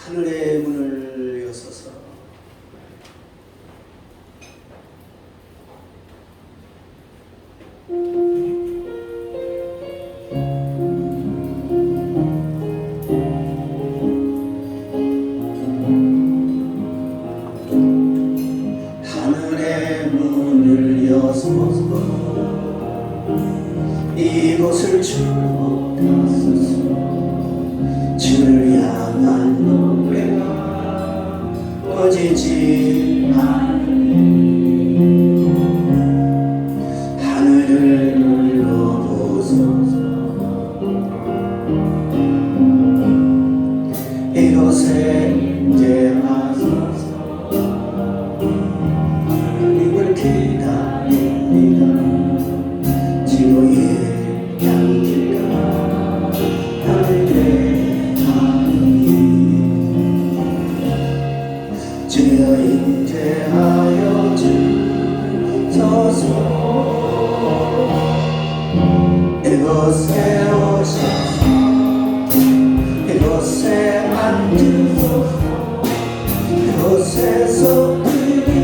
하늘의 문을 여소서 하늘의 문을 여소서 이곳을 주옵소서. 주를 향한 노래가 꺼지지 않으니 하늘을 눌러보소서. 이곳에 임재하소서. 하나님을 기다립니다. 지구의 향기가 하늘에 주여 임재하여 주소서. 이곳에 오셔서 이곳에 앉으소서. 이곳에서 그리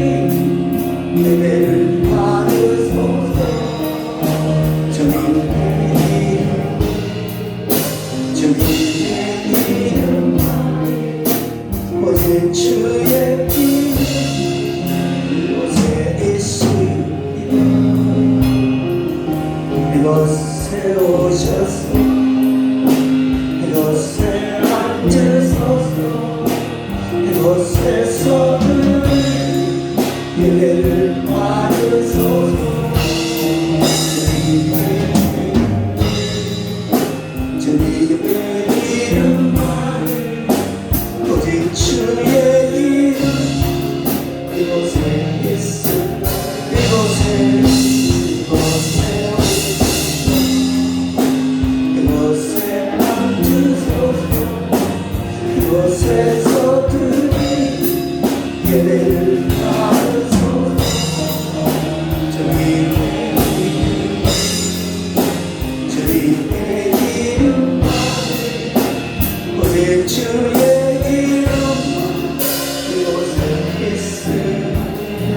예배를 받으소서. 주님의 이름 오직 주의 이곳에 있으리라. 이곳에 오셔서 이곳에 앉으소서. 이곳에서 예배를 받으소서. 주님의 이름만 오직 주의 이름 이곳에 있으라. 이곳에 앉으소서. 이곳에서 그리 예배를 받으소서. 주님의 이름만 오직 주의 이름만 이곳에 있으리라.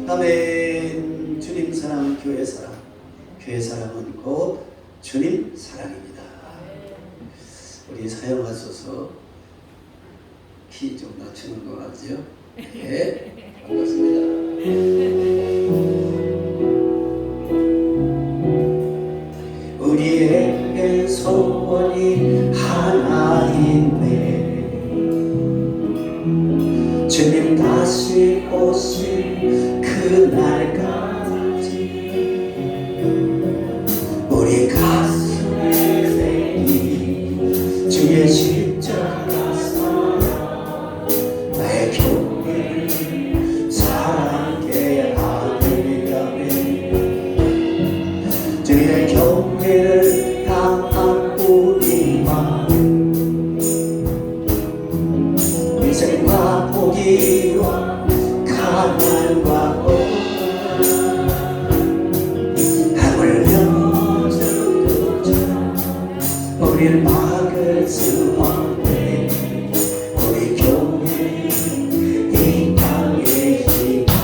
아멘. 주님 사랑, 교회 사랑. 교회 사랑은 곧 주님 사랑입니다. 우리 사용하소서. 키 좀 낮추는 거 같죠? 네, 반갑습니다. 우리에게 소원이 하나인데 주님 다시 오실 그날까지 우리 가슴에 새긴 주의 십자가 사랑 나의 교회를 사랑케 하리라네. 주의 교회를 향한 우리 마음 위생과 포기와 가난과 하물며 우릴 막을 수 없네. 우리 교회 이 땅의 희망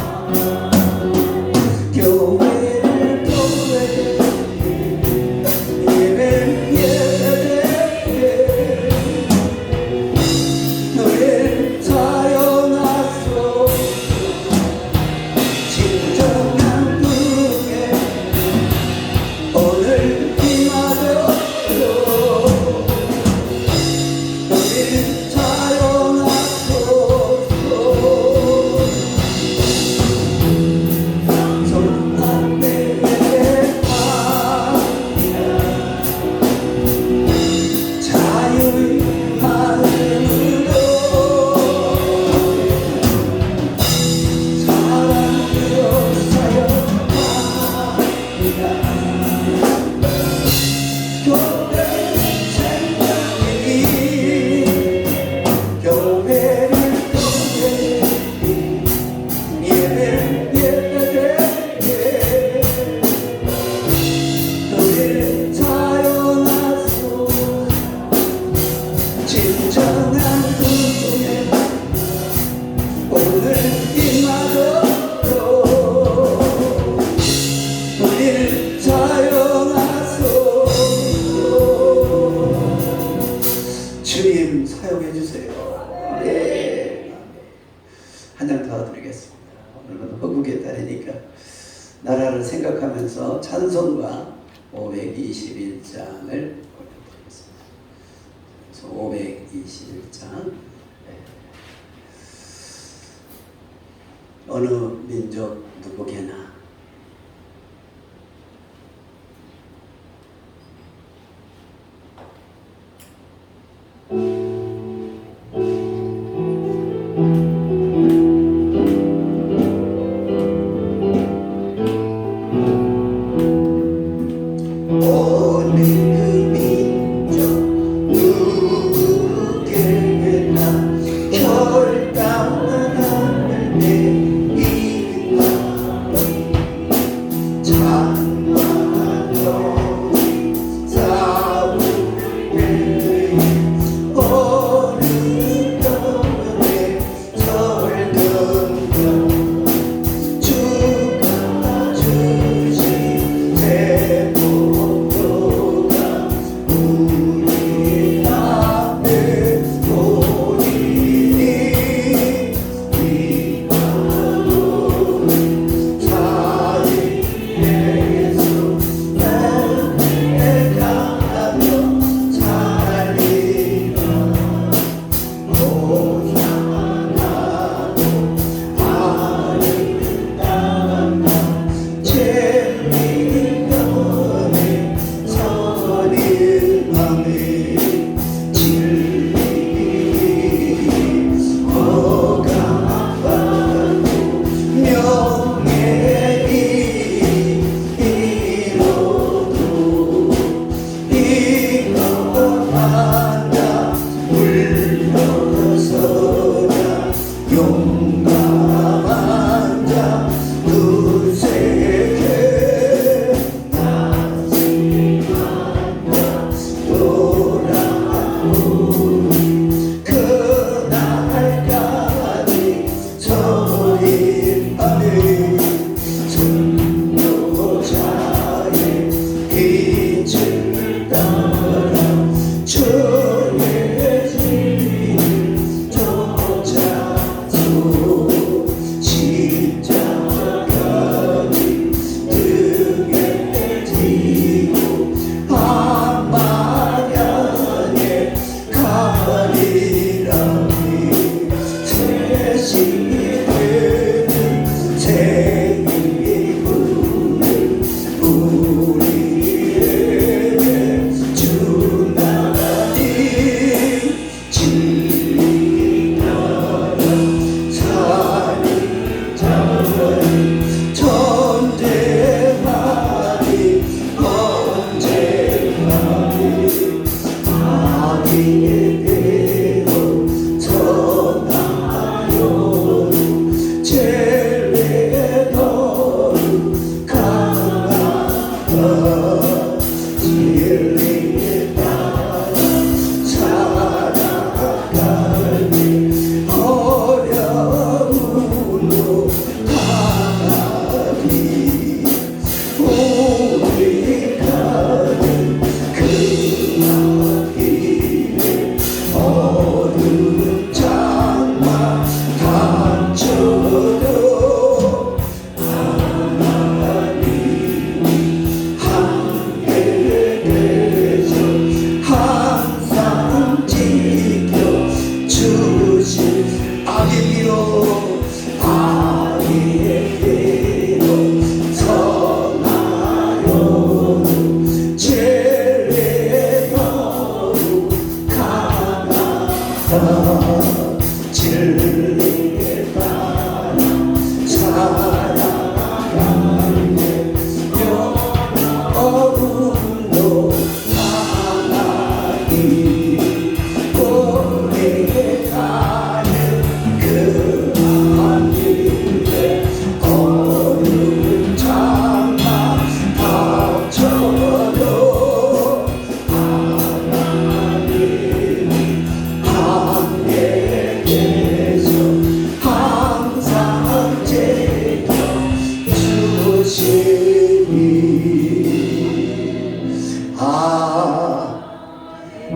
교회를 통해 너를 사용하소. 진정한 분에 오늘 임하소서. 너를 나라를 생각하면서 찬송가 521장을 보여드리겠습니다. 521장. 어느 민족 누구게나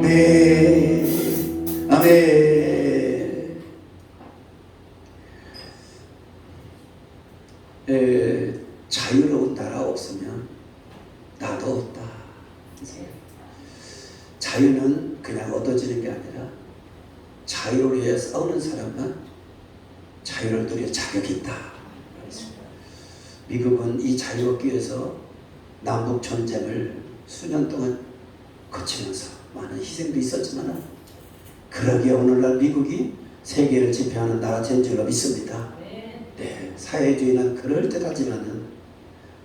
내 자유는 그냥 얻어지는 게 아니라 자유를 위해 싸우는 사람만 자유를 누릴 자격이 있다. 미국은 이 자유 얻기 위해서 남북 전쟁을 수년 동안 거치면서 많은 희생도 있었지만 그러기에 오늘날 미국이 세계를 지배하는 나라 된 줄로 믿습니다. 네, 사회주의는 그럴듯하지만은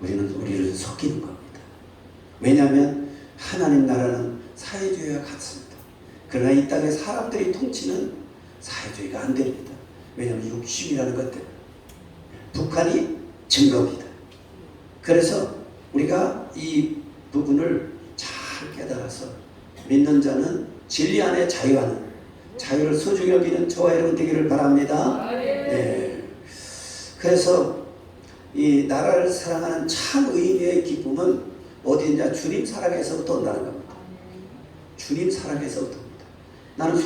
우리는 우리를 속이는 겁니다. 왜냐하면 하나님 나라는 사회주의와 같습니다. 그러나 이 땅에 사람들이 통치는 사회주의가 안 됩니다. 왜냐하면 육심이라는 것 때문에. 북한이 증거입니다. 그래서 우리가 이 부분을 잘 깨달아서 믿는 자는 진리 안에 자유하는, 자유를 소중히 여기는 저와 여러분 되기를 바랍니다. 네. 그래서 이 나라를 사랑하는 참 의미의 기쁨은 어디냐? 주님 사랑에서부터 온다는 겁니다. 주님 사랑에서부터 옵니다. 나는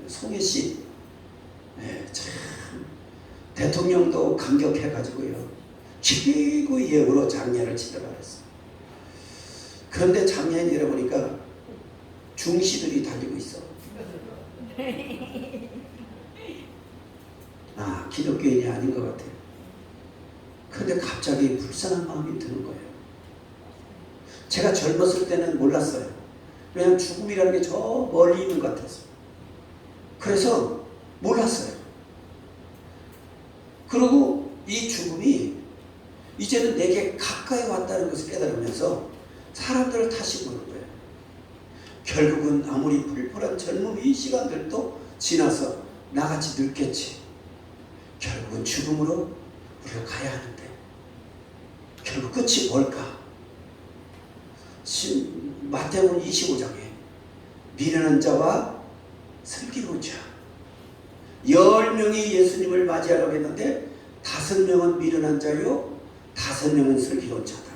송혜씨 네, 참 대통령도 감격해가지고요 최고의 예우로 장례를 치더라 그랬어요. 그런데 장례에 내려보니까 중시들이 달리고 있어. 아, 기독교인이 아닌 것 같아요. 그런데 갑자기 불쌍한 마음이 드는 거예요. 제가 젊었을 때는 몰랐어요. 왜냐하면 죽음이라는 게 저 멀리 있는 것 같아서. 그래서 몰랐어요. 그리고 이 죽음이 이제는 내게 가까이 왔다는 것을 깨달으면서 사람들을 다시 보는 거예요. 결국은 아무리 불풀한 젊음의 시간들도 지나서 나같이 늙겠지. 결국은 죽음으로 우리가 가야 하는데 결국 끝이 뭘까? 마태복음 25장에 미련한 자와 슬기로운 자 10명이 예수님을 맞이하려고 했는데 5명은 미련한 자요 5명은 슬기로운 자다.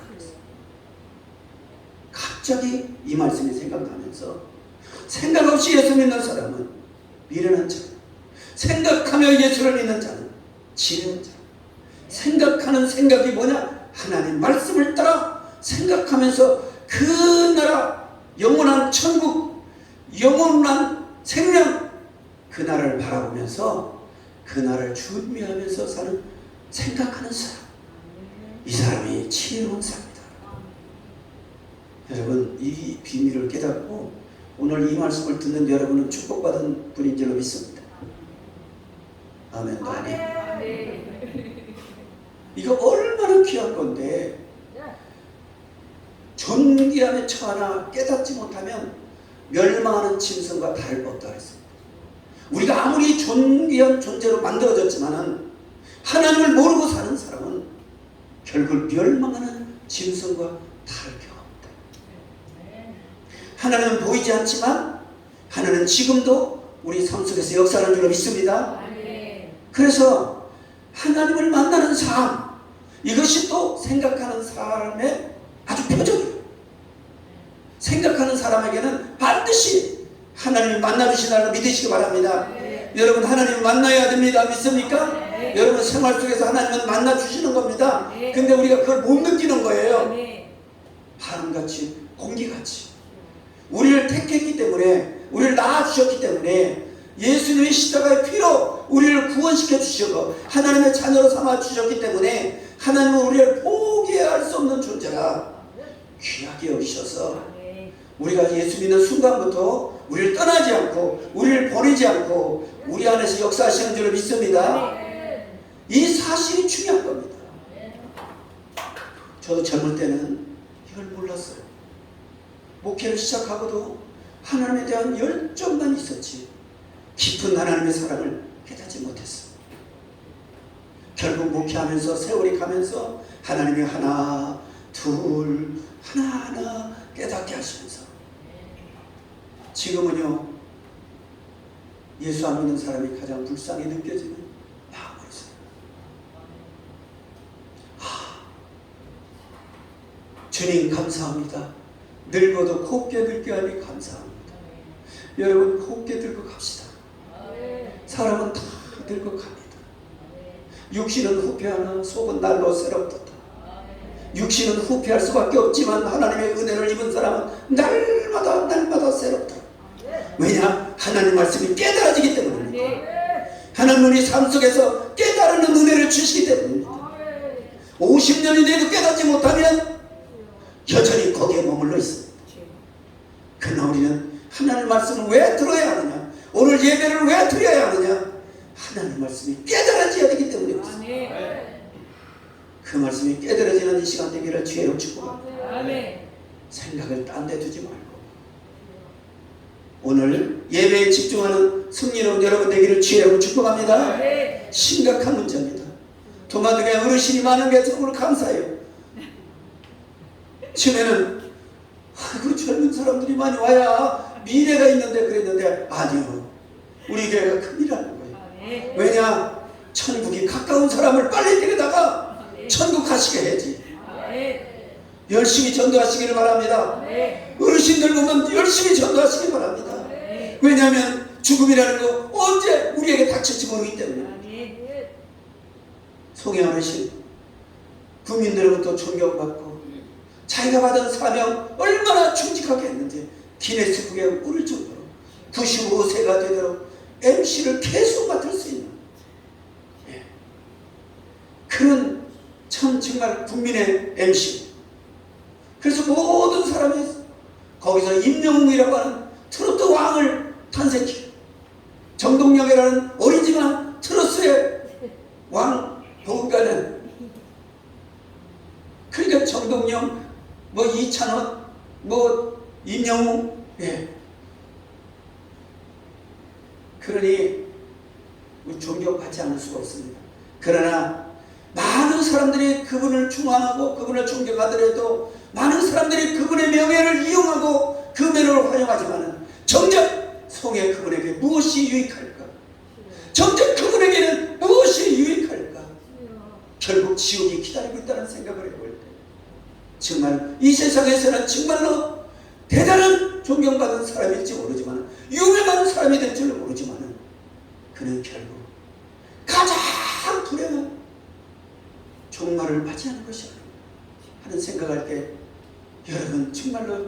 갑자기 이 말씀이 생각나면서 생각 없이 예수 믿는 사람은 미련한 자, 생각하며 예수를 믿는 자는 지혜로운 자. 생각하는 생각이 뭐냐? 하나님 말씀을 따라 생각하면서 그 나라 영원한 천국, 영원한 생명 그 나라를 바라보면서 그 나라를 준비하면서 사는 생각하는 사람, 이 사람이 지혜로운 사람이다. 여러분 이 비밀을 깨닫고 오늘 이 말씀을 듣는 여러분은 축복받은 분인 줄로 믿습니다. 아멘. 이거 얼마나 귀한 건데 존귀함의 처하나 깨닫지 못하면 멸망하는 짐승과 다를 바 없다 했습니다. 우리가 아무리 존귀한 존재로 만들어졌지만은 하나님을 모르고 사는 사람은 결국 멸망하는 짐승과 다를 게 없다. 하나님은 보이지 않지만 하나님은 지금도 우리 삶 속에서 역사하는 줄로 믿습니다. 그래서 하나님을 만나는 삶, 이것이 또 생각하는 삶의 아주 표적이에요. 생각하는 사람에게는 반드시 하나님을 만나주시나를 믿으시기 바랍니다. 여러분 하나님을 만나야 됩니다. 믿습니까? 여러분 생활 속에서 하나님은 만나주시는 겁니다. 근데 우리가 그걸 못 느끼는 거예요. 바람같이 공기같이 우리를 택했기 때문에, 우리를 낳아주셨기 때문에, 예수님의 십자가의 피로 우리를 구원시켜 주시고 하나님의 자녀로 삼아 주셨기 때문에 하나님은 우리를 포기할 수 없는 존재라 귀하게 여기셔서 우리가 예수 믿는 순간부터 우리를 떠나지 않고 우리를 버리지 않고 우리 안에서 역사하시는 줄을 믿습니다. 이 사실이 중요한 겁니다. 저도 젊을 때는 이걸 몰랐어요. 목회를 시작하고도 하나님에 대한 열정만 있었지 깊은 하나님의 사랑을 깨닫지 못했어. 결국 목회하면서 세월이 가면서 하나님이 하나 둘 하나하나 깨닫게 하시면서 지금은요 예수 안 믿는 사람이 가장 불쌍히 느껴지는 마음으로 있어요. 주님 감사합니다. 늙어도 곱게 늙게 하니 감사합니다. 여러분 곱게 늙어 갑시다. 사람은 다 늙어 갑니다. 육신은 후패하나 속은 날로 새롭다. 육신은 후패할 수밖에 없지만 하나님의 은혜를 입은 사람은 날마다 새롭다. 왜냐? 하나님 말씀이 깨달아지기 때문입니다. 하나님 우리 삶 속에서 깨달은 은혜를 주시기 때문입니다. 50년이 돼도 깨닫지 못하면 여전히 거기에 머물러 있습니다. 그러나 우리는 하나님 말씀을 왜 들어야 하느냐? 오늘 예배를 왜 드려야 하느냐? 하나님 말씀이 깨달아져야 되기 때문에 그렇습니다. 그 말씀이 깨달아지는 이 시간 되기를 주의로 축복합니다. 생각을 딴 데 두지 말고 오늘 예배에 집중하는 승리로운 여러분 되기를 주의로 축복합니다. 심각한 문제입니다. 도마등에 어르신이 많은 게 정말 감사해요. 처음에는 아이고 젊은 사람들이 많이 와야 미래가 있는데 그랬는데 아니요. 우리 교회가 큰일이라는 거예요. 왜냐? 천국이 가까운 사람을 빨리 데려다가 천국 가시게 해야지. 열심히 전도하시기를 바랍니다. 어르신들 보면 열심히 전도하시기 바랍니다. 왜냐하면 죽음이라는 거 언제 우리에게 닥칠지 모르기 때문에. 송해 어르신 국민들로부터 존경받고 자기가 받은 사명 얼마나 충직하게 했는지 기네스북에 오를 정도로 95세가 되도록 MC를 계속 맡을 수 있는 그런 참 정말 국민의 MC. 그래서 모든 사람이 거기서 임영웅이라고 하는 트로트 왕을 탄생시켜 정동영이라는 어리지만 트로트의 왕 보급가는 그러니까 정동영 뭐 이찬원 뭐 임영웅 그러니 존경받지 않을 수가 없습니다. 그러나 많은 사람들이 그분을 충원하고 그분을 존경하더라도 많은 사람들이 그분의 명예를 이용하고 그 명예를 활용하지만 정작 송해 그분에게 무엇이 유익할까? 정작 그분에게는 무엇이 유익할까? 결국 지옥이 기다리고 있다는 생각을 해볼 때 정말 이 세상에서는 정말로 대단한 존경받은 사람일지 모르지만 유명한 사람이 될 줄 모르지만 그는 결국 가장 불행한 종말을 맞이하는 것이 아닌가 하는 생각할 때 여러분 정말로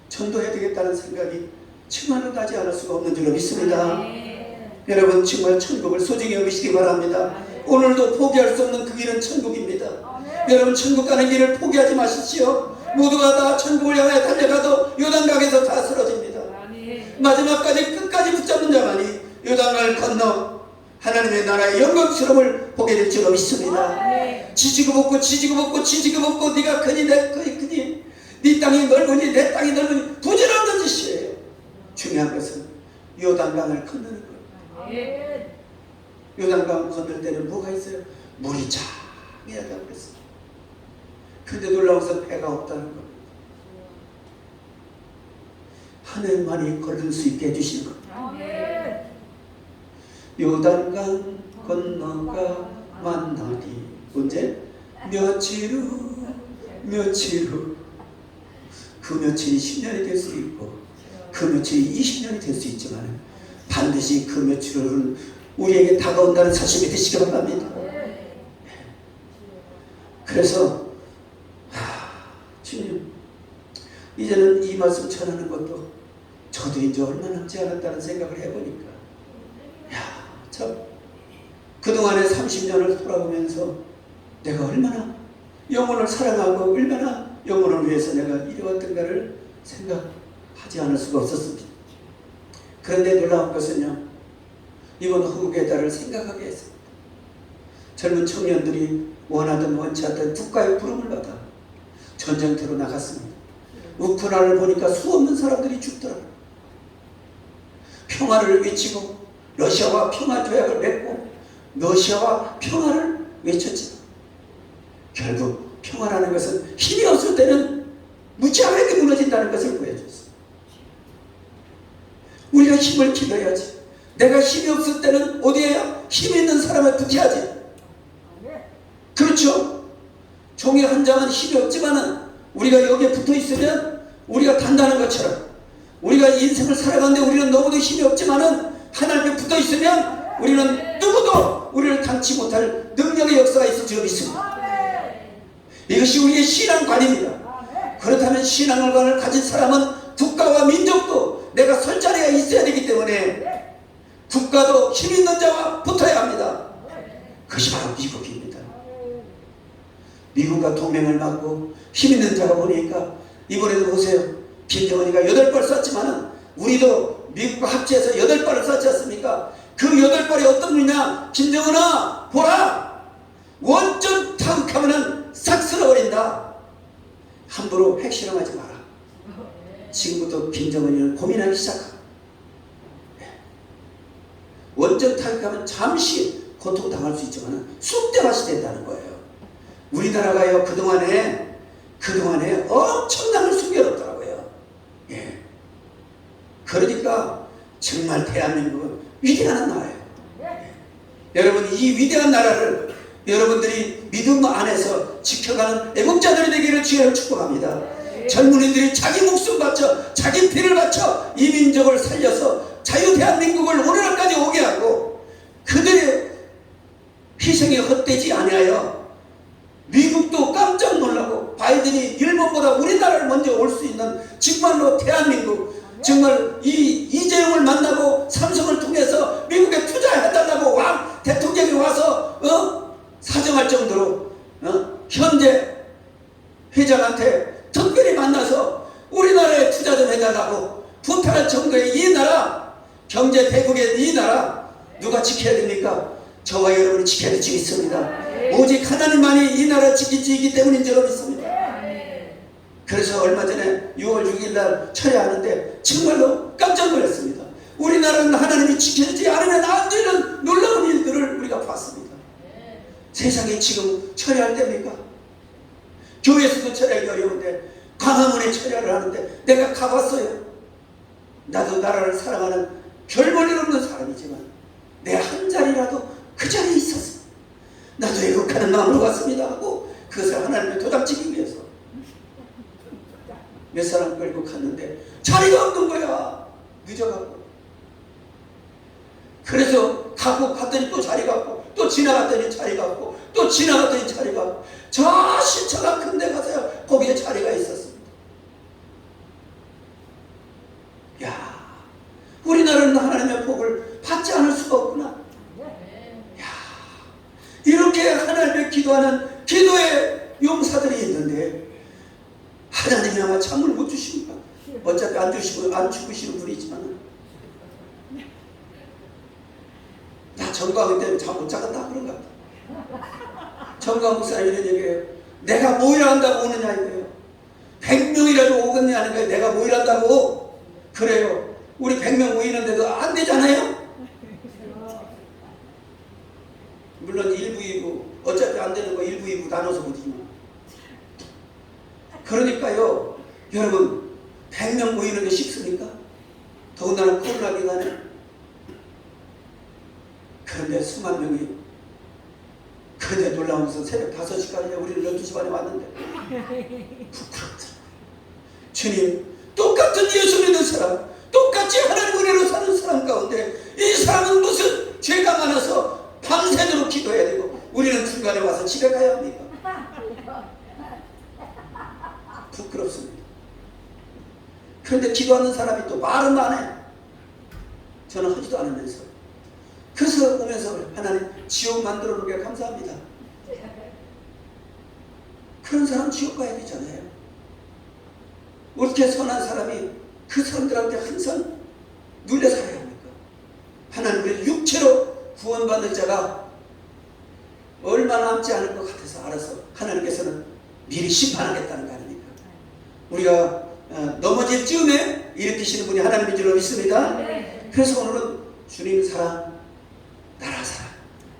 전도해야 되겠다는 생각이 정말로 나지 않을 수가 없는 줄로 믿습니다. 여러분 정말 천국을 소중히 여기시기 바랍니다. 오늘도 포기할 수 없는 그 길은 천국입니다. 여러분 천국 가는 길을 포기하지 마십시오. 모두가 다 천국을 향해 달려가도 요단강에서 다 쓰러집니다. 마지막까지 끝까지 붙잡는 자만이 요단강을 건너 하나님의 나라의 영광스러움을 보게 될 줄로 믿습니다. 지지고 볶고 지지고 볶고 지지고 볶고 네가 크니 내 크니 네 땅이 넓으니 내 땅이 넓으니 부질없는 짓이에요. 중요한 것은 요단강을 건너는 거예요. 요단강 건널 때는 뭐가 있어요? 물이 장해야다고 그랬어요. 근데 놀라운 것은 배가 없다는 겁니다. 하늘만이 걸을 수 있게 해주신 겁니다. 요단강 건너가 만나니 언제? 며칠 후 그 며칠이 10년이 될 수 있고 그 며칠이 20년이 될 수 있지만 반드시 그 며칠 후는 우리에게 다가온다는 사실이 되시기 바랍니다. 그래서 주님 이제는 이 말씀 전하는 것도 저도 이제 얼마 남지 않았다는 생각을 해보니까 참 그동안의 30년을 돌아보면서 내가 얼마나 영혼을 사랑하고 얼마나 영혼을 위해서 내가 이루었던가를 생각하지 않을 수가 없었습니다. 그런데 놀라운 것은요, 이번 후국의 달을 생각하게 했습니다. 젊은 청년들이 원하든 원치 않든 국가의 부름을 받아 전쟁터로 나갔습니다. 우크라이나를 보니까 수없는 사람들이 죽더라고요. 평화를 외치고 러시아와 평화 조약을 맺고 러시아와 평화를 외쳤지만 결국 평화라는 것은 힘이 없을 때는 무지하게 무너진다는 것을 보여줬어요. 우리가 힘을 기도해야지. 내가 힘이 없을 때는 어디에야? 힘 있는 사람을 붙여야지. 그렇죠. 종이 한 장은 힘이 없지만은 우리가 여기에 붙어 있으면 우리가 단단한 것처럼 우리가 인생을 살아가는데 우리는 너무도 힘이 없지만은 하나님께 붙어 있으면 우리는 누구도 우리를 당치 못할 능력의 역사가 있을 줄 믿습니다. 이것이 우리의 신앙관입니다. 그렇다면 신앙관을 가진 사람은 국가와 민족도 내 때문에 국가도 힘 있는 자와 붙어야 합니다. 그것이 바로 미국입니다. 미국과 동맹을 맺고 힘 있는 자가 보니까 이번에도 보세요. 김정은이가 8발 쐈지만은 우리도 미국과 합치해서 8발을 쐈지 않습니까? 그 8발이 어떤 분이냐? 김정은아 보라! 원점 타격하면은 싹 쓸어버린다. 함부로 핵실험하지 마라. 지금부터 김정은이는 고민하기 시작합니다. 원점 타격하면 잠시 고통당할 수 있지만 쑥대밭이 된다는 거예요. 우리나라가요 그동안에 엄청난 걸 숨겨놓더라고요. 예. 그러니까 정말 대한민국은 위대한 나라예요. 예. 여러분 이 위대한 나라를 여러분들이 믿음 안에서 지켜가는 애국자들이 되기를 주의를 축복합니다. 젊은이들이 자기 목숨 바쳐 자기 피를 바쳐 이 민족을 살려서 자유 대한민국을 오늘날까지 오게 하고 그들의 희생이 헛되지 아니하여 미국도 깜짝 놀라고 바이든이 일본보다 우리나라를 먼저 올 수 있는 정말로 대한민국 정말 이재용을 만나고 삼성을 통해서 미국에 투자해달라고 대통령이 와서 사정할 정도로 현재 회장한테 특별히 만나서 우리나라에 투자 좀 해달라고 부탁할 정도의 이 나라 경제 대국의 이 나라 누가 지켜야 됩니까? 저와 여러분이 지켜야 될 줄이 있습니다. 오직 하나님만이 이 나라를 지킬 수 있기 때문인 줄로 믿습니다. 그래서 얼마 전에 6월 6일 날 철회하는데 정말로 깜짝 놀랐습니다. 우리나라는 하나님이 지켜주지 않으면 안 되는 놀라운 일들을 우리가 봤습니다. 세상에 지금 철회할 때입니까? 교회에서도 철회하기 어려운데 광화문에 철회를 하는데 내가 가봤어요. 나도 나라를 사랑하는 별 볼일 없는 사람이지만 내 한 자리라도 그 자리에 있었어. 나도 애국하는 마음으로 왔습니다 하고 그것을 하나님의 도닥치기 위해서 몇 사람 끌고 갔는데 자리가 없는 거야. 늦어가고. 그래서 가고 갔더니 또 자리가 없고 또 지나갔더니 자리가 없고 또 지나갔더니 자리가 없고 저 시차가 큰 데 가서야 거기에 자리가 있었습니다. 야, 우리나라는 하나님의 복을 받지 않을 수가 없구나. 야, 이렇게 하나님의 기도하는 기도의 용사들이 있는데 하나님이 아마 잠을 못 주십니까? 어차피 안 죽으시는 분이지만 나 정광훈 때문에 잠 못 자겠다 그런가 보다. 정광훈 목사님 이런 얘기해요. 내가 뭐 일한다고 오느냐 이거예요. 100명이라도 오겠냐 하는 거예요. 내가 뭐 일한다고. 그래요. 우리 100명 모이는데도 안 되잖아요. 물론 1부 2부 어차피 안 되는 거 1부 2부 나눠서 보지만 그러니까요 여러분 100명 모이는 게 쉽습니까? 더군다나 코로나 기간에. 그런데 수만 명이 그런데 놀라우면서 새벽 5시까지 우리는 12시 반에 왔는데 부끄럽다. 주님 똑같은 예수 믿는 사람 똑같이 하나님 은혜로 사는 사람 가운데 이 사람은 무슨 죄가 많아서 밤새도록 기도해야 되고 우리는 중간에 와서 집에 가야 합니까? 부끄럽습니다. 그런데 기도하는 사람이 또 말은 안 해. 저는 하지도 않으면서 그래서 오면서 하나님 지옥 만들어 놓게 감사합니다. 그런 사람 지옥 가야 되잖아요. 어떻게 선한 사람이 그 사람들한테 항상 눌려 살아야 합니까? 하나님 우리 육체로 구원받는 자가 얼마 남지 않을 것 같아서 알아서 하나님께서는 미리 심판하겠다는 거 아닙니까? 우리가 넘어질 즈음에 일으키시는 분이 하나님인 줄로 믿습니다. 그래서 오늘은 주님 사랑, 나라 사랑,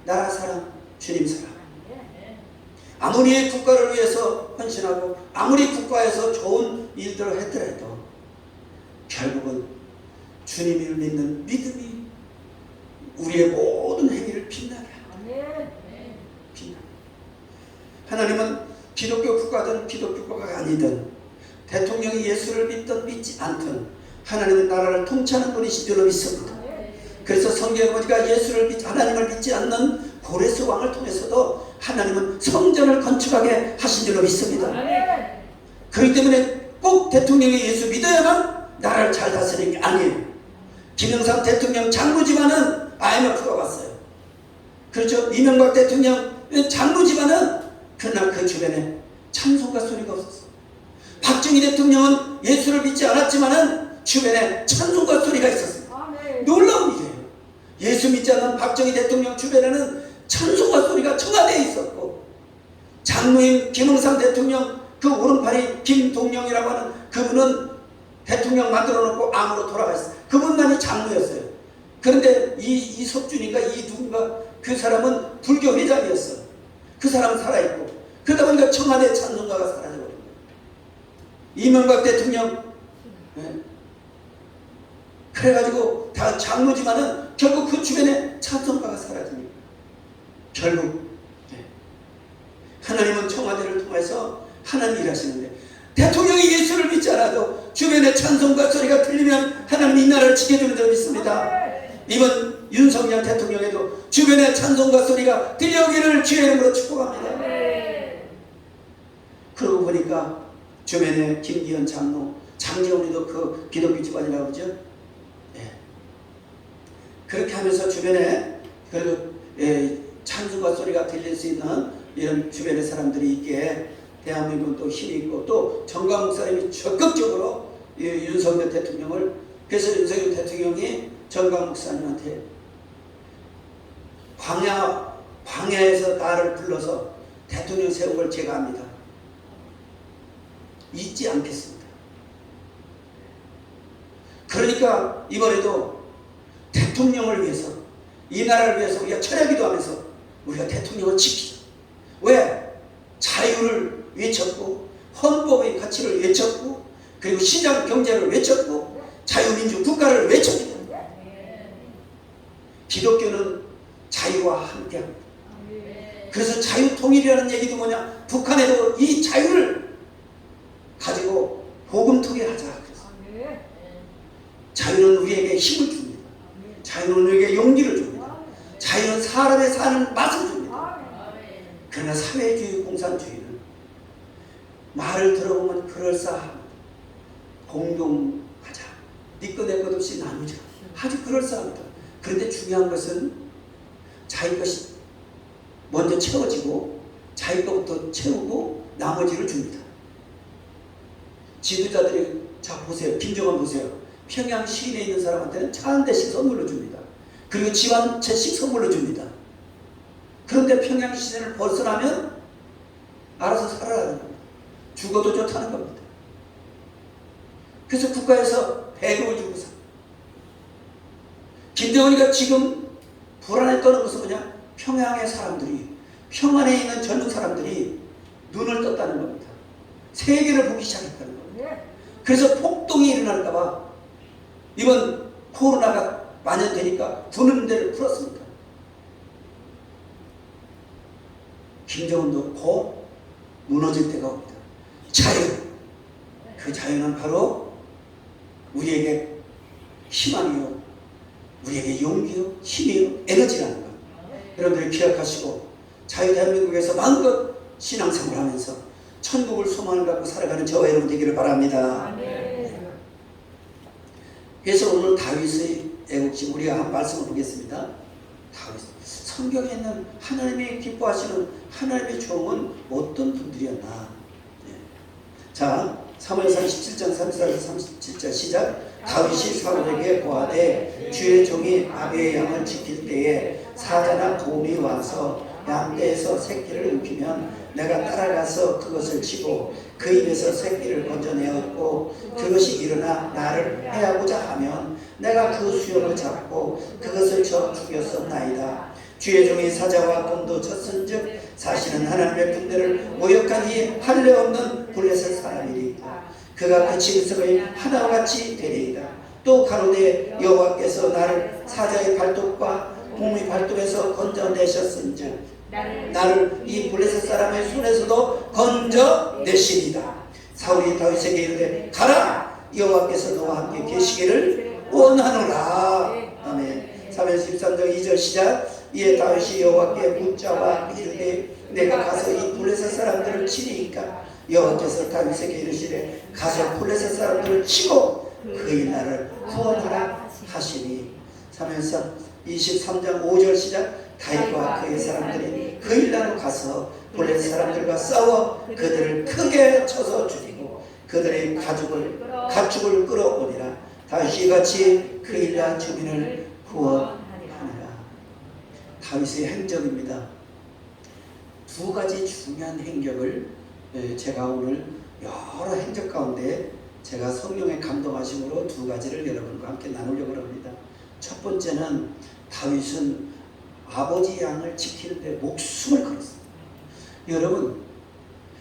나라 사랑, 주님 사랑. 아무리 국가를 위해서 헌신하고 아무리 국가에서 좋은 일들을 했더라도 결국은 주님을 믿는 믿음이 우리의 모든 행위를 빛나게 합니다. 빛나. 하나님은 기독교 국가든 기독교 국가가 아니든 대통령이 예수를 믿든 믿지 않든 하나님은 나라를 통치하는 분이신 줄로 믿습니다. 그래서 성경에 보니까 하나님을 믿지 않는 고레스 왕을 통해서도 하나님은 성전을 건축하게 하신 줄로 믿습니다. 그렇기 때문에 꼭 대통령이 예수 믿어야만 나라를 잘 다스리는 게 아니에요. 김영삼 대통령 장로지만은 IMF가 왔어요. 그렇죠? 이명박 대통령 장로지만은 그날 그 주변에 찬송가 소리가 없었어. 박정희 대통령은 예수를 믿지 않았지만은 주변에 찬송가 소리가 있었습니다. 놀라운 일이에요. 예수 믿지 않는 박정희 대통령 주변에는 찬송가 소리가 청와대에 있었고, 장로인 김영삼 대통령 그 오른팔이 김동영이라고 하는 그분은 대통령 만들어 놓고 암으로 돌아갔어요. 그분만이 장로였어요. 그런데 이 석준이가 이 누군가 그 사람은 불교 회장이었어. 그 사람은 살아있고, 그러다 보니까 청와대 찬송가가 사라져버린 거예요. 이명박 대통령 그래가지고 다 장로지만은 결국 그 주변에 찬송가가 사라집니다. 결국 하나님은 청와대를 통해서 하나님 일하시는데, 대통령이 예수를 믿지 않아도 주변에 찬송가 소리가 들리면 하나님이 이 나라를 지켜주는 줄 믿습니다. 이번 윤석열 대통령에도 주변에 찬송가 소리가 들려오기를 주의 이름으로 축복합니다. 그러고 보니까 주변에 김기현 장로, 장재훈이도 그 기독교 집안이라고 그러죠. 그렇게 하면서 주변에 그래도 찬송가 소리가 들릴 수 있는 이런 주변의 사람들이 있게 대한민국은 또 힘이 있고, 또 정강 목사님이 적극적으로 윤석열 대통령을, 그래서 윤석열 대통령이 정강 목사님한테 광야에서 나를 불러서 대통령 세운 걸 제가 압니다. 잊지 않겠습니다. 그러니까 이번에도 대통령을 위해서, 이 나라를 위해서 우리가 철야기도 하면서 우리가 대통령을 지키자. 왜? 자유를 외쳤고, 헌법의 가치를 외쳤고, 그리고 시장 경제를 외쳤고, 자유민주 국가를 외쳤습니다. 기독교는 자유와 함께합니다. 그래서 자유통일이라는 얘기도 뭐냐? 북한에도 이 자유를 가지고 복음통일 하자. 자유는 우리에게 힘을 줍니다. 자유는 우리에게 용기를 줍니다. 자유는 사람의 사는 맛을 줍니다. 그러나 사회주의, 공산주의는 말을 들어보면 그럴싸합니다. 공동하자. 네 거 내 것 없이 나누자. 아주 그럴싸합니다. 그런데 중요한 것은 자기 것이 먼저 채워지고, 자기 것부터 채우고 나머지를 줍니다. 지도자들이, 자 보세요. 김정은 보세요. 평양 시내에 있는 사람한테는 차 한 대씩 선물로 줍니다. 그리고 집 한 채씩 선물로 줍니다. 그런데 평양 시내를 벗어나면 알아서 살아라는 겁니다. 죽어도 좋다는 겁니다. 그래서 국가에서 배급을 주고 사. 김정은이가 지금 불안에 떠는 것은 뭐냐? 평양의 사람들이, 평안에 있는 젊은 사람들이 눈을 떴다는 겁니다. 세계를 보기 시작했다는 겁니다. 그래서 폭동이 일어날까봐 이번 코로나가 만연되니까 군음대를 풀었습니다. 김정은도 곧 무너질 때가 옵니다. 자유, 그 자유는 바로 우리에게 희망이요, 우리에게 용기요, 힘이요, 에너지라는 것. 여러분들이 기억하시고 자유 대한민국에서 마음껏 신앙생활을 하면서 천국을 소망을 갖고 살아가는 저와 여러분 되기를 바랍니다. 그래서 오늘 다윗의 애국심, 우리가 한 말씀을 보겠습니다. 다윗, 성경에 있는 하나님이 기뻐하시는 하나님의 종은 어떤 분들이었나. 자, 사무엘상 17장 34에서 37절 시작. 다윗이 사울에게 고하되 주의 종이 아비의 양을 지킬 때에 사자나 곰이 와서 양떼에서 새끼를 움키면 내가 따라가서 그것을 치고 그 입에서 새끼를 건져내었고 그것이 일어나 나를 해하고자 하면 내가 그 수염을 잡고 그것을 쳐 죽였었나이다. 주의 종이 사자와 곰도 쳤은즉 사실은 하나님의 군대를 모욕하니 할례 없는 블레셋 사람이리이다. 그가 그 짐승의 하나와 같이 되리이다. 또 가로되 여호와께서 나를 사자의 발톱과 곰의 발톱에서 건져내셨은즉 나를 이 블레셋 사람의 손에서도 건져내시리다. 사울이 다윗에게 이르되 가라, 여호와께서 너와 함께 계시기를 원하노라. 아멘. 사무엘 13장 2절 시작. 이에 다윗이 여호와께 묻자와 이르되 내가 가서 이 블레셋 사람들을 치리이까 여호와께서 다윗에게 이르시되 가서 블레셋 사람들을 치고 그의 나를 구원하라 하시니 것이니. 사무엘상 23장 5절 시작. 다윗과 그의 사람들이 그 일나로 가서 블레셋 사람들과 싸워 그들을 크게 쳐서 죽이고 그들의 가축을 끌어오니라. 다윗이 같이 그 일나 주민을 구원하니라. 다윗의 행적입니다. 두 가지 중요한 행적을 제가 오늘 여러 행적 가운데 제가 성령의 감동하심으로 두 가지를 여러분과 함께 나누려고 합니다. 첫 번째는 다윗은 아버지 양을 지키는데 목숨을 걸었습니다. 여러분,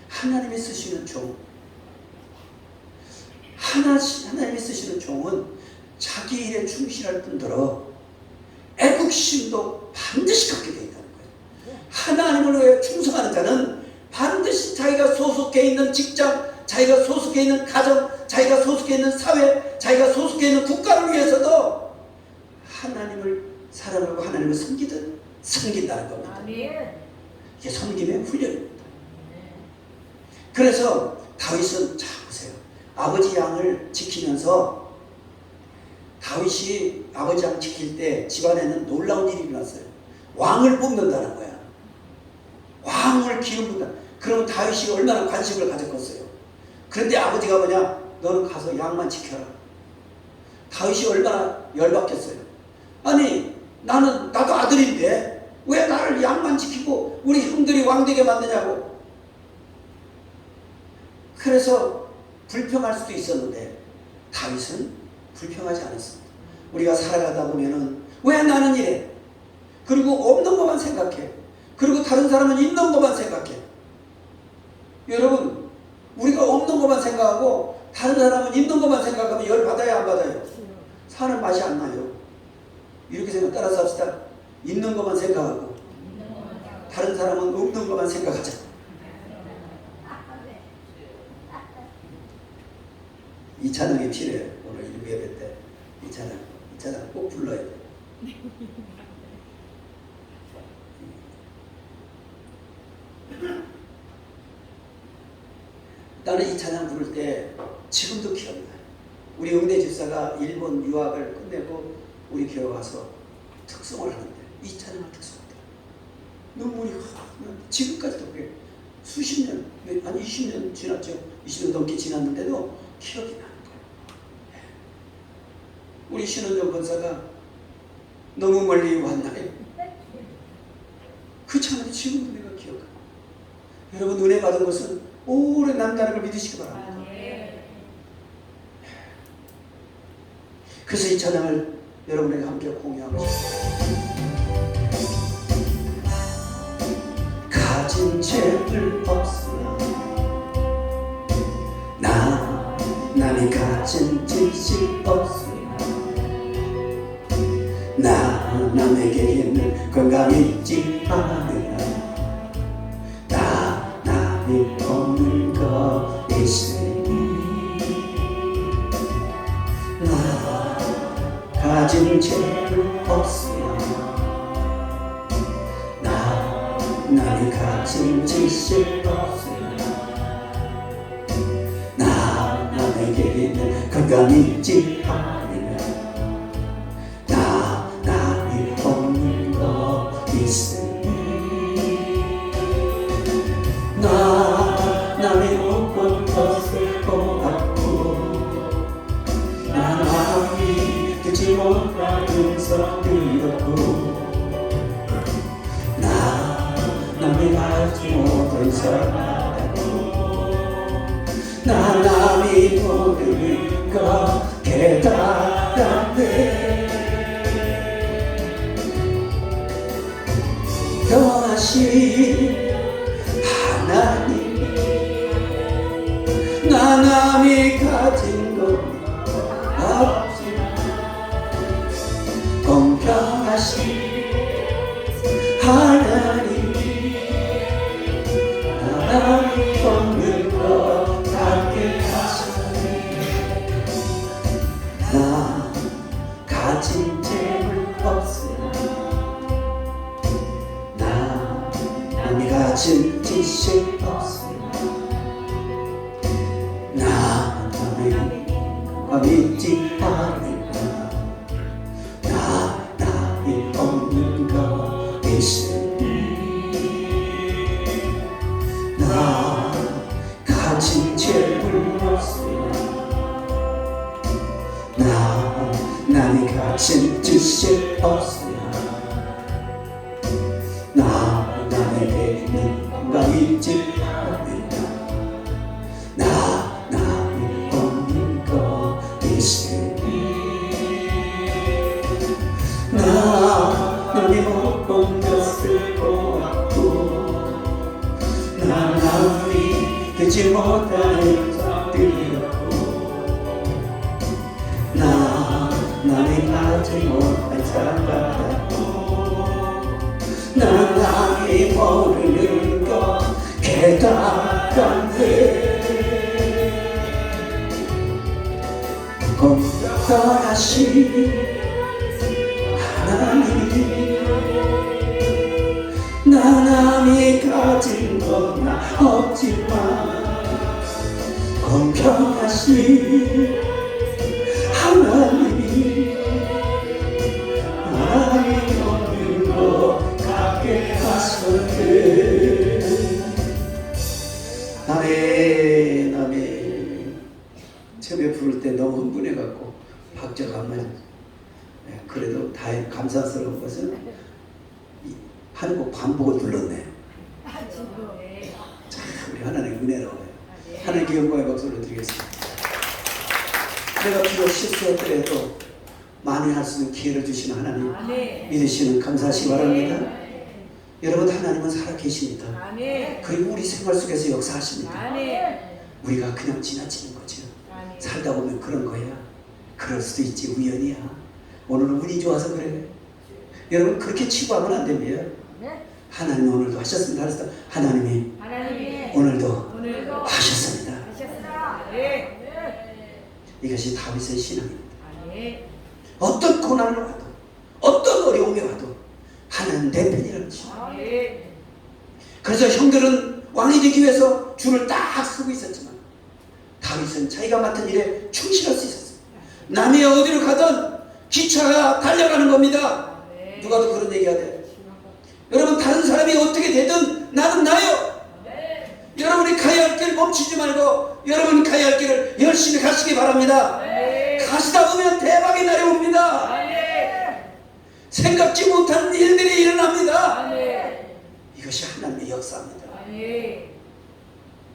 하나님이 쓰시는 종, 하나님이 쓰시는 종은 자기 일에 충실할 뿐더러 애국심도 반드시 갖게 되어 있다는 거예요. 하나님을 위해 충성하는 자는 반드시 자기가 소속해 있는 직장, 자기가 소속해 있는 가정, 자기가 소속해 있는 사회, 자기가 소속해 있는 국가를 위해서도 하나님을 사랑하고 하나님을 섬긴다는 겁니다. 이게 섬김의 훈련입니다. 그래서 다윗은, 자 보세요, 아버지 양을 지키면서 다윗이 아버지 양 지킬 때 집안에는 놀라운 일이 일어났어요. 왕을 뽑는다는 거야. 왕을 기른다. 그러면 다윗이 얼마나 관심을 가졌겠어요. 그런데 아버지가 뭐냐? 너는 가서 양만 지켜라. 다윗이 얼마나 열받겠어요. 아니, 나도 아들인데 왜 나를 양만 지키고 우리 형들이 왕되게 만드냐고. 그래서 불평할 수도 있었는데 다윗은 불평하지 않았습니다. 우리가 살아가다 보면은 왜 나는 이래? 그리고 없는 것만 생각해. 그리고 다른 사람은 있는 것만 생각해. 여러분, 우리가 없는 것만 생각하고 다른 사람은 있는 것만 생각하면 열 받아야 안 받아요? 사는 맛이 안 나요. 이렇게 생각, 따라서 합시다. 있는 것만 생각하고 다른 사람은 없는 것만 생각하자. 이 찬양이 필요해요. 오늘 일부 예배 때 이 찬양 꼭 불러야 돼요. 나는 이 찬양 부를 때 지금도 기억나요. 우리 응대 집사가 일본 유학을 끝내고 우리 교회 와서 특송을 하는데 이 찬양을 특송하더라. 눈물이 지금까지도 그래. 수십 년, 한 20년 지났죠. 20년 넘게 지났는데도 기억이 나는 거예요. 우리 신원정 권사가 너무 멀리 왔나요? 그 찬양이 지금도 내가 기억해요. 여러분, 은혜 받은 것은 오래 남다는 걸 믿으시기 바랍니다. 그래서 이 찬양을 여러분에게 함께 공유하고 싶습니다. 가진 죄를 없으나 남이 가진 지식 없으나 남에게 있는 건강 있지 않으나 남이 없는 것 있으니 가진 죄를 없으나 남이 가진 지식 없으나 남에게 있는 건강 있지 않으나 남이 없는 것 있으니 남이 없는 것을 보았고 남이 듣지 못하는 소리였고 남이 알지 못한 사랑하고 남이 모르는 것 깨달았네. 영하신 하나님 남이 가진 것 없지만 공평하신 하나님 남이 없는 것 같게 하시니 나 가진 재물 없으나 남이 가진 지식 없으나 남이 믿지 않으나 거친 뜻이 없으나 나에게 누가 있지 않는다. 남이 없는 것 있으니 남이 못 본 것을 보았고 남이 되지 못하는 것들이었고 남이 하지 못한 사람 같았고 남이 모르는 것 깨닫건대 공평하신 하나님 남이 가진 건 없지만 공평하신 하나님이 없는 것 같게 하셨네. 아멘 아멘. 처음에 부를 때 너무 흥분해갖고 박자가 안 맞아. 그래도 다행 감사스러운 것은 한 곡 반복을 불렀네요. 참 우리 하나님 은혜로워요. 하나님께 영광의 박수를 드리겠습니다. 내가 비록 실수했더라도 많이 할 수 있는 기회를 주시는 하나님 믿으시는 감사하시기 바랍니다. 여러분 하나님은 살아계십니다. 그리고 우리 생활 속에서 역사하십니다. 우리가 그냥 지나치는 거죠. 살다 보면 그런 거야. 그럴 수도 있지. 우연이야. 오늘은 운이 좋아서 그래. 여러분 그렇게 치부하면 안 됩니다. 하나님 오늘도 하셨습니다. 그래서 하나님이 오늘도 하셨습니다. 이것이 다윗의 신앙입니다. 어떤 고난을 와도 어떤 어려움이 와도 하나님 내 편이라는 것입니다. 그래서 형들은 왕이 되기 위해서 줄을 딱 서고 있었지만 다윗은 자기가 맡은 일에 충실할 수 있었어요. 남이 어디로 가든 기차가 달려가는 겁니다. 누가 더 그런 얘기하대. 여러분 다른 사람이 어떻게 되든 나는 나요. 여러분이 가야 할 길 멈추지 말고 여러분이 가야 할 길을 열심히 가시기 바랍니다. 가시다 보면 대박이 내려옵니다. 생각지 못한 일들이 일어납니다. 이것이 하나님의 역사입니다.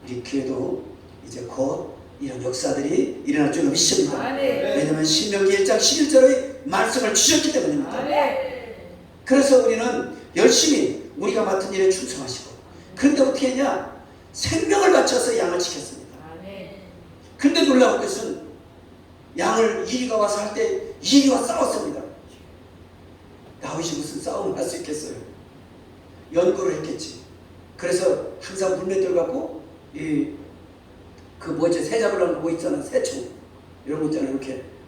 우리 교회도 이제 곧 이런 역사들이 일어날 줄 믿습니다. 왜냐하면 신명기 1장 11절의 말씀을 주셨기 때문입니다. 그래서 우리는 열심히 우리가 맡은 일에 충성하시고, 그런데 어떻게 했냐? 생명을 바쳐서 양을 지켰습니다. 그런데 놀라운 것은 양을 이리가 와서 할 때 이리와 싸웠습니다. 다윗이 무슨 싸움을 할 수 있겠어요? 연구를 했겠지. 그래서 항상 물맷돌 갖고 그 뭐지, 새 잡으려는 거 있잖아, 새총 이런 거 있잖아.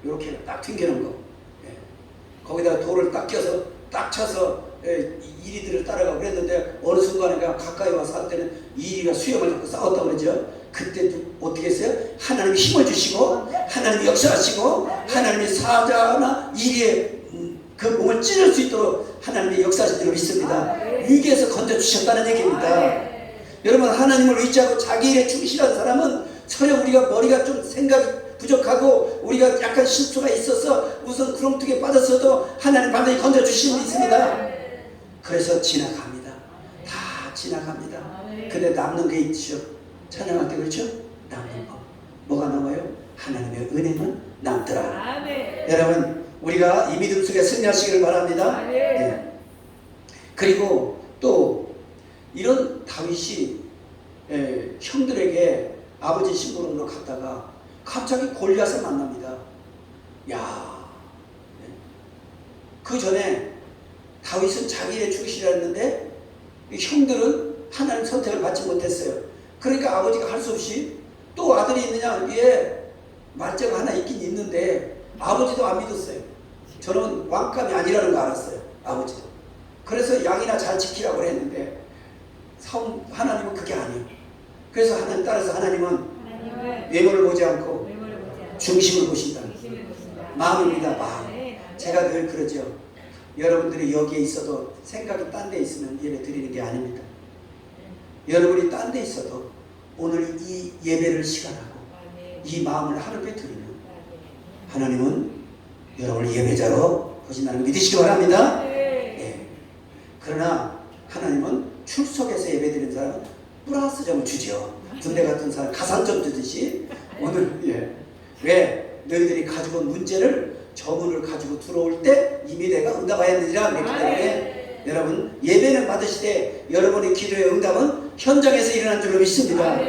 이렇게 딱 튕기는 거. 거기다가 돌을 딱 껴서 딱 쳐서 이리들을 따라가고 그랬는데 어느 순간에 그냥 가까이 와서 할 때는 이리가 수염을 잡고 싸웠다고 그러죠. 그때 어떻게 했어요? 하나님이 힘을 주시고 하나님이 역사하시고 하나님이 사자나 이리의 그 몸을 찌를 수 있도록 하나님의 역사하신 줄로 믿습니다. 위기에서 건져주셨다는 얘기입니다. 여러분 하나님을 의지하고 자기 일에 충실한 사람은 설령 우리가 머리가 좀 생각이 부족하고 우리가 약간 실수가 있어서 우선 구렁텅이에 빠졌어도 하나님 반드시 건져주시는 분이 있습니다. 그래서 지나갑니다. 다 지나갑니다. 근데 남는 게 있죠. 찬양할 때 그렇죠? 남는 거. 뭐가 남아요? 하나님의 은혜는 남더라. 여러분 우리가 이 믿음 속에 승리하시기를 바랍니다. 네. 그리고 또 이런 다윗이 형들에게 아버지 심부름으로 갔다가 갑자기 골리앗을 만납니다. 야, 그 전에 다윗은 자기 일에 충실했는데 형들은 하나님 선택을 받지 못했어요. 그러니까 아버지가 할 수 없이 또 아들이 있느냐, 예, 말자가 하나 있긴 있는데 아버지도 안 믿었어요. 저는 왕감이 아니라는 거 알았어요. 아버지도. 그래서 양이나 잘 지키라고 했는데 하나님은 그게 아니에요. 그래서 하나님 따라서 하나님은 외모를 보지 않고 중심을 보신다. 마음입니다. 마음. 제가 늘 그러죠. 여러분들이 여기에 있어도 생각이 딴 데 있으면 예배 드리는 게 아닙니다. 여러분이 딴 데 있어도 오늘 이 예배를 시간하고 이 마음을 하루에 드리면 하나님은 여러분을 예배자로 보신다는 거 믿으시기 바랍니다. 네. 예. 그러나 하나님은 출석해서 예배드리는 사람은 플러스점을 주지요. 군대 같은 사람 가산점 주듯이 오늘 왜 너희들이 가지고 온 문제를 저문을 가지고 들어올 때 이미 내가 응답하였느니라 그랬기 때문에 여러분 예배는 받으시되 여러분의 기도의 응답은 현장에서 일어난 줄로 믿습니다.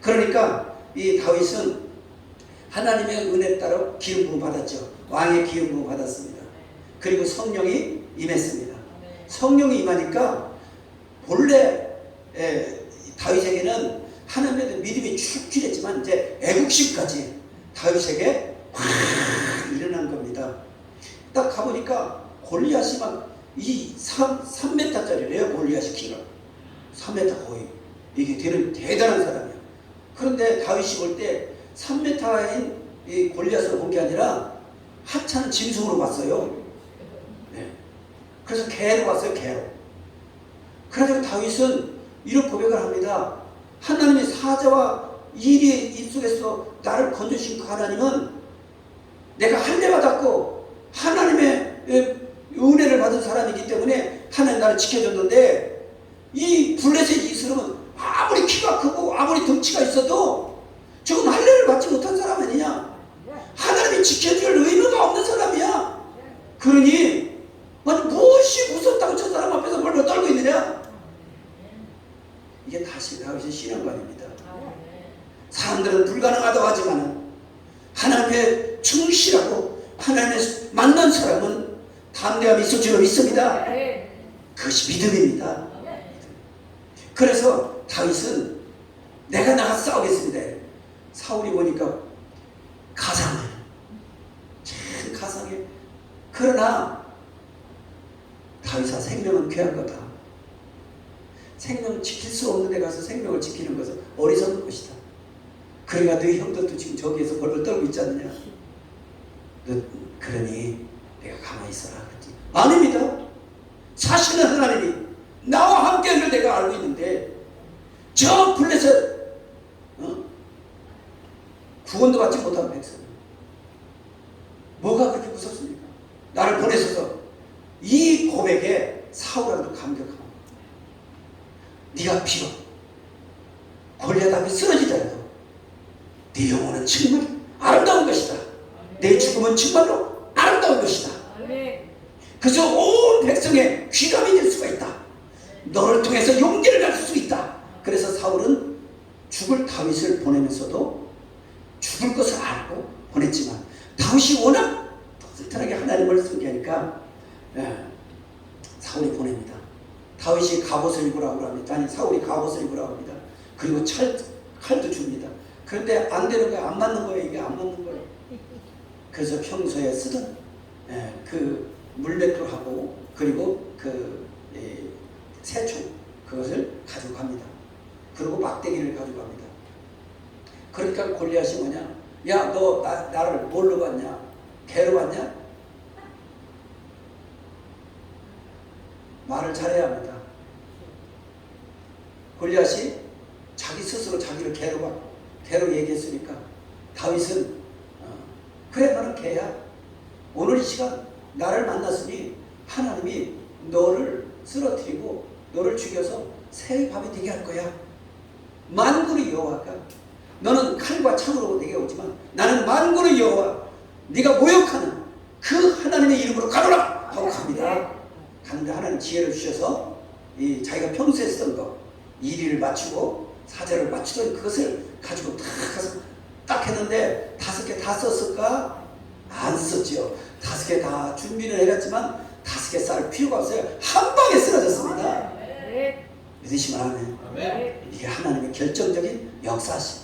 그러니까 이 다윗은 하나님의 은혜 따라 기름 부음 받았죠. 왕의 기름 부음 받았습니다. 그리고 성령이 임했습니다. 성령이 임하니까 본래 다윗에게는 하나님에 대한 믿음이 축출했지만 이제 애국심까지 다윗에게 확 일어난 겁니다. 딱 가보니까 골리앗이 막이 3m짜리래요. 골리앗이 키가 3m 거의 이게 되는 대단한 사람이에요. 그런데 다윗이 볼 때 3m인 이 골리앗을 본 게 아니라 하찮은 짐승으로 봤어요. 네. 그래서 개로 봤어요. 개로. 그래서 다윗은 이런 고백을 합니다. 하나님의 사자와 일의 입속에서 나를 건져주신 그 하나님은 내가 할례 받았고 하나님의 은혜를 받은 사람이기 때문에 하나님 나를 지켜줬는데 이 블레셋 이스라엘은 아무리 키가 크고 아무리 덩치가 있어도 저건 할례를 받지 못한 사람 아니냐. 하나님이 지켜줄 의무가 없는 사람이야. 그러니 아니 무엇이 무섭다고 저 사람 앞에서 벌벌 떨고 있느냐. 이게 다시 다윗의 신앙관입니다. 사람들은 불가능하다고 하지만 하나님의 충실하고 하나님의 만난 사람은 담대함이 있을 줄로 믿습니다. 그것이 믿음입니다. 그래서 다윗은 내가 나가 싸우겠습니다. 사울이 보니까 가상해. 참 가상해. 그러나 다윗아 생명은 귀한 거다. 생명을 지킬 수 없는 데 가서 생명을 지키는 것은 어리석은 것이다. 그러니까 너희 형들도 지금 저기에서 벌벌 떨고 있지 않느냐. 그러니 내가 가만히 있어라. 그랬지. 아닙니다. 사실은 하나님이 나와 함께하는 걸 내가 알고 있는데 저 블레셋 구원도 받지 못한 백성 뭐가 그렇게 무섭습니까? 나를 보내셔서 이 고백에 사울한테도 감격하고 네가 비록 골리앗 앞에 쓰러지더라도 네 영혼은 정말 아름다운 것이다. 내 죽음은 정말로 아름다운 것이다. 그래서 온 백성의 귀감이 될 수가 있다. 너를 통해서 용기를 가질 수 있다. 그래서 사울은 죽을 다윗을 보내면서도 죽을 것을 알고 보냈지만 다윗이 워낙 튼튼하게 하나님을 섬기니까 사울이 보냅니다. 다윗이 갑옷을 입으라고 합니다. 아니 사울이 갑옷을 입으라고 합니다. 그리고 칼도 줍니다. 그런데 안 되는 거예요. 안 맞는 거예요. 이게 안 맞는 거예요. 그래서 평소에 쓰던 그 물맷돌하고 그리고 그 새총 그것을 가지고 갑니다. 그리고 막대기를 가지고 갑니다. 그러니까 골리앗이 뭐냐? 야, 너 나를 뭘로 봤냐? 개로 봤냐? 말을 잘해야 합니다. 골리앗이 자기 스스로 자기를 개로 얘기했으니까 다윗은 그래 너는 개야. 오늘 이 시간 나를 만났으니 하나님이 너를 쓰러뜨리고 너를 죽여서 새 밤이 되게 할 거야. 만군의 여호와가 너는 칼과 창으로 내게 오지만 나는 만군의 여호와 네가 모욕하는 그 하나님의 이름으로 가노라 하고 갑니다. 가는데 하나님 지혜를 주셔서 이 자기가 평소에 쓰던 거 1위를 맞추고 4절을 맞추던 그것을 가지고 딱 가서 딱 했는데 5개 다 썼을까? 안 썼지요. 5개 다 준비를 해갔지만 5개 쌀 필요가 없어요. 한 방에 쓰러졌습니다. 믿으시면 아멘. 이게 하나님의 결정적인 역사시.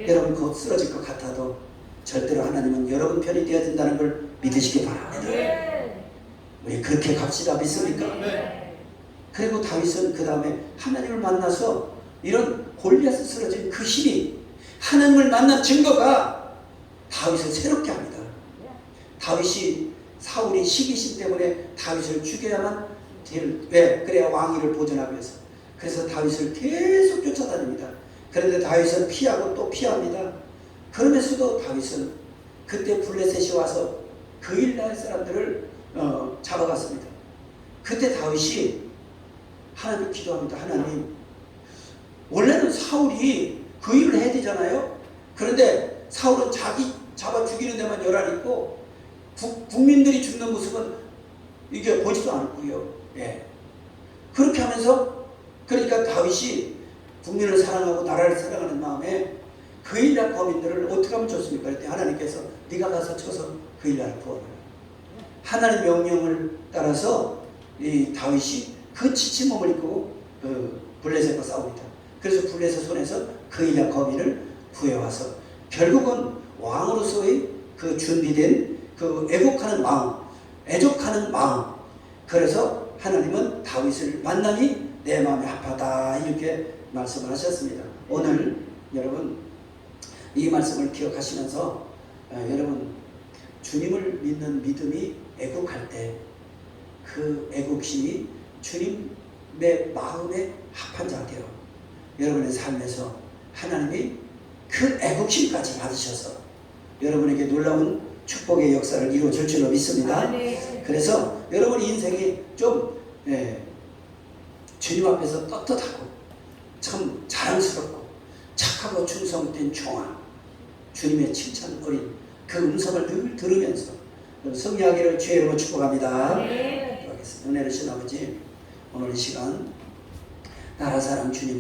여러분 곧 쓰러질 것 같아도 절대로 하나님은 여러분 편이 되어야 된다는 걸 믿으시기 바랍니다. 우리 그렇게 갑시다. 믿습니까? 그리고 다윗은 그 다음에 하나님을 만나서 이런 골리앗을 쓰러진 그 힘이 하나님을 만난 증거가 다윗을 새롭게 합니다. 다윗이 사울이 시기심 때문에 다윗을 죽여야만 왜? 그래야 왕위를 보존하기 위해서. 그래서 다윗을 계속 쫓아다닙니다. 그런데 다윗은 피하고 또 피합니다. 그러면서도 다윗은 그때 블레셋이 와서 그 일날 사람들을 잡아갔습니다. 그때 다윗이 하나님 기도합니다. 하나님, 원래는 사울이 그 일을 해야 되잖아요. 그런데 사울은 자기 잡아 죽이는 데만 열알 있고 국민들이 죽는 모습은 이게 보지도 않고요. 예. 그렇게 하면서 그러니까 다윗이 국민을 사랑하고 나라를 사랑하는 마음에 그 일날 범인들을 어떻게 하면 좋습니까? 그랬더니 하나님께서 네가 가서 쳐서 그 일날 구원하라. 하나님 명령을 따라서 이 다윗이 그 지친 몸을 입고 블레셋과 싸웁니다. 그래서 블레셋 손에서 그 일날 범인을 구해와서 결국은 왕으로서의 그 준비된 그 애국하는 마음, 그래서 하나님은 다윗을 만나니 내 마음이 합하다 이렇게 말씀을 하셨습니다. 오늘 여러분 이 말씀을 기억하시면서 여러분 주님을 믿는 믿음이 애국할 때 그 애국심이 주님의 마음에 합한 자세요. 여러분의 삶에서 하나님이 그 애국심까지 받으셔서 여러분에게 놀라운 축복의 역사를 이루어질 줄로 믿습니다. 그래서 여러분 인생이 좀 주님 앞에서 떳떳하고 참 자랑스럽고 착하고 충성된 종아, 주님의 칭찬 어린 그 음성을 늘 들으면서 승리하기를 주의 이름으로 축복합니다. 기도하겠습니다. 은혜를 주신 아버지, 오늘 이 시간 나라 사랑 주님